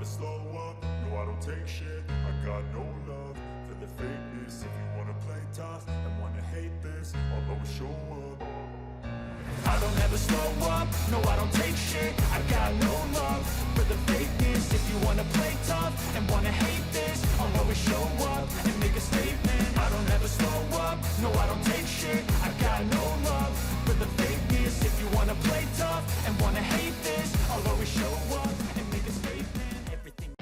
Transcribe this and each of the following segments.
never slow up, no I don't take shit. I got no love for the fakeness. If you wanna play tough and wanna hate this, I'll always show up. I don't ever slow up, no I don't take shit. I got no love for the fakeness. If you wanna play tough and wanna hate this, I'll always show up and make a statement. I don't ever slow up, no I don't take shit. I got no love for the fakeness. If you wanna play tough and wanna hate this, I'll always show up and make a statement. Everything.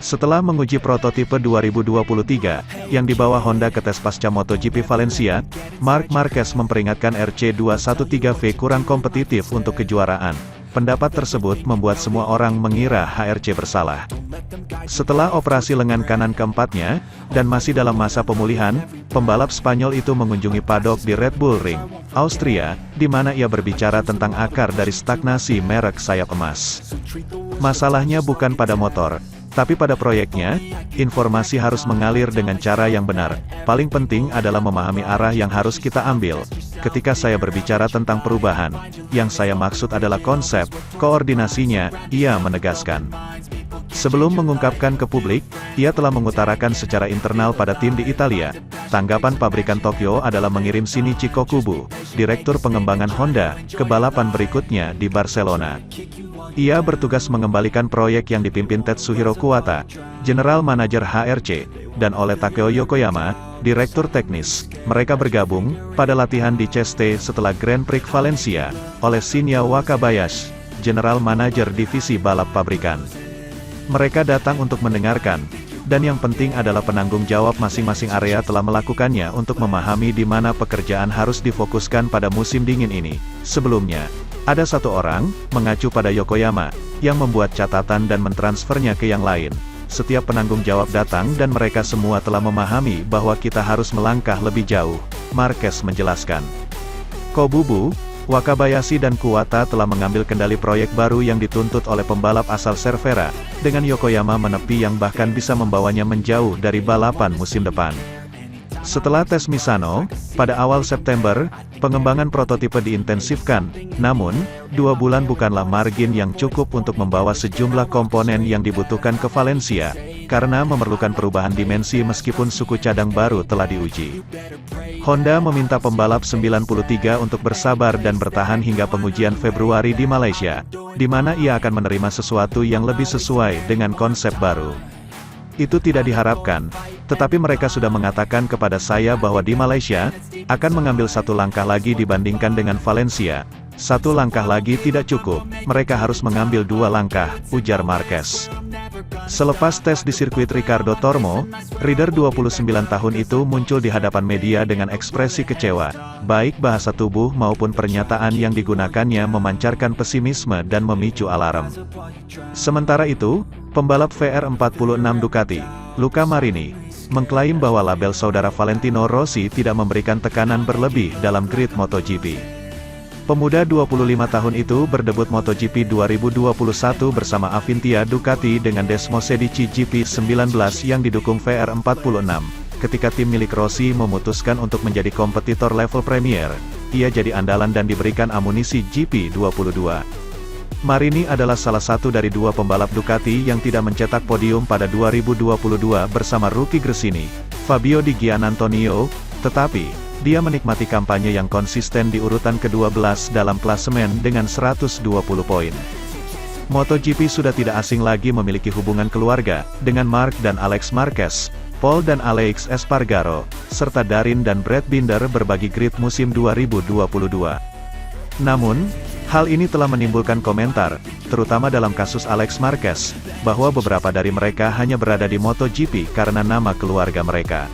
Setelah menguji prototipe 2023, yang dibawa Honda ke tes pasca MotoGP Valencia, Marc Marquez memperingatkan RC213V kurang kompetitif untuk kejuaraan. Pendapat tersebut membuat semua orang mengira HRC bersalah. Setelah operasi lengan kanan keempatnya, dan masih dalam masa pemulihan, pembalap Spanyol itu mengunjungi paddock di Red Bull Ring, Austria, di mana ia berbicara tentang akar dari stagnasi merek sayap emas. Masalahnya bukan pada motor, tapi pada proyeknya. Informasi harus mengalir dengan cara yang benar. Paling penting adalah memahami arah yang harus kita ambil. Ketika saya berbicara tentang perubahan, yang saya maksud adalah konsep, koordinasinya, ia menegaskan. Sebelum mengungkapkan ke publik, ia telah mengutarakan secara internal pada tim di Italia. Tanggapan pabrikan Tokyo adalah mengirim Shinichi Kokubu, direktur pengembangan Honda, ke balapan berikutnya di Barcelona. Ia bertugas mengembalikan proyek yang dipimpin Tetsuhiro Kuwata, General Manager HRC, dan oleh Takeo Yokoyama, Direktur Teknis. Mereka bergabung pada latihan di Ceste setelah Grand Prix Valencia, oleh Shinya Wakabayashi, General Manager divisi balap pabrikan. Mereka datang untuk mendengarkan, dan yang penting adalah penanggung jawab masing-masing area telah melakukannya untuk memahami di mana pekerjaan harus difokuskan pada musim dingin ini. Sebelumnya, ada satu orang, mengacu pada Yokoyama, yang membuat catatan dan mentransfernya ke yang lain. Setiap penanggung jawab datang dan mereka semua telah memahami bahwa kita harus melangkah lebih jauh, Marquez menjelaskan. Kobubu, Wakabayashi dan Kuwata telah mengambil kendali proyek baru yang dituntut oleh pembalap asal Cervera, dengan Yokoyama menepi yang bahkan bisa membawanya menjauh dari balapan musim depan. Setelah tes Misano, pada awal September, pengembangan prototipe diintensifkan, namun, 2 bulan bukanlah margin yang cukup untuk membawa sejumlah komponen yang dibutuhkan ke Valencia, karena memerlukan perubahan dimensi meskipun suku cadang baru telah diuji. Honda meminta pembalap 93 untuk bersabar dan bertahan hingga pengujian Februari di Malaysia, di mana ia akan menerima sesuatu yang lebih sesuai dengan konsep baru. Itu tidak diharapkan, tetapi mereka sudah mengatakan kepada saya bahwa di Malaysia, akan mengambil satu langkah lagi dibandingkan dengan Valencia. Satu langkah lagi tidak cukup, mereka harus mengambil 2 langkah, ujar Marquez. Selepas tes di sirkuit Ricardo Tormo, rider 29 tahun itu muncul di hadapan media dengan ekspresi kecewa. Baik bahasa tubuh maupun pernyataan yang digunakannya memancarkan pesimisme dan memicu alarm. Sementara itu, pembalap VR46 Ducati, Luca Marini, mengklaim bahwa label saudara Valentino Rossi tidak memberikan tekanan berlebih dalam grid MotoGP. Pemuda 25 tahun itu berdebut MotoGP 2021 bersama Avintia Ducati dengan Desmosedici GP19 yang didukung VR46. Ketika tim milik Rossi memutuskan untuk menjadi kompetitor level Premier, ia jadi andalan dan diberikan amunisi GP22. Marini adalah salah satu dari 2 pembalap Ducati yang tidak mencetak podium pada 2022 bersama rookie Gresini, Fabio Di Gianantonio, tetapi dia menikmati kampanye yang konsisten di urutan ke-12 dalam klasemen dengan 120 poin. MotoGP sudah tidak asing lagi memiliki hubungan keluarga dengan Marc dan Alex Marquez, Paul dan Alex Espargaro, serta Darin dan Brad Binder berbagi grid musim 2022. Namun, hal ini telah menimbulkan komentar, terutama dalam kasus Alex Marquez, bahwa beberapa dari mereka hanya berada di MotoGP karena nama keluarga mereka.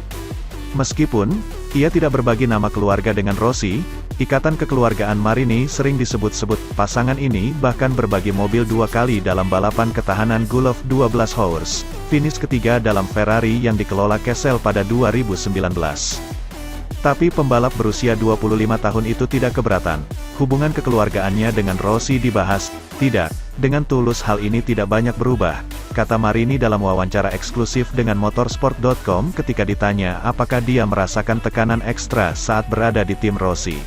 Meskipun ia tidak berbagi nama keluarga dengan Rossi, ikatan kekeluargaan Marini sering disebut-sebut. Pasangan ini bahkan berbagi mobil 2 kali dalam balapan ketahanan Gulf 12 Hours, finish ketiga dalam Ferrari yang dikelola Kessel pada 2019. Tapi pembalap berusia 25 tahun itu tidak keberatan. Hubungan kekeluargaannya dengan Rossi dibahas. Tidak, dengan tulus hal ini tidak banyak berubah, kata Marini dalam wawancara eksklusif dengan motorsport.com ketika ditanya apakah dia merasakan tekanan ekstra saat berada di tim Rossi.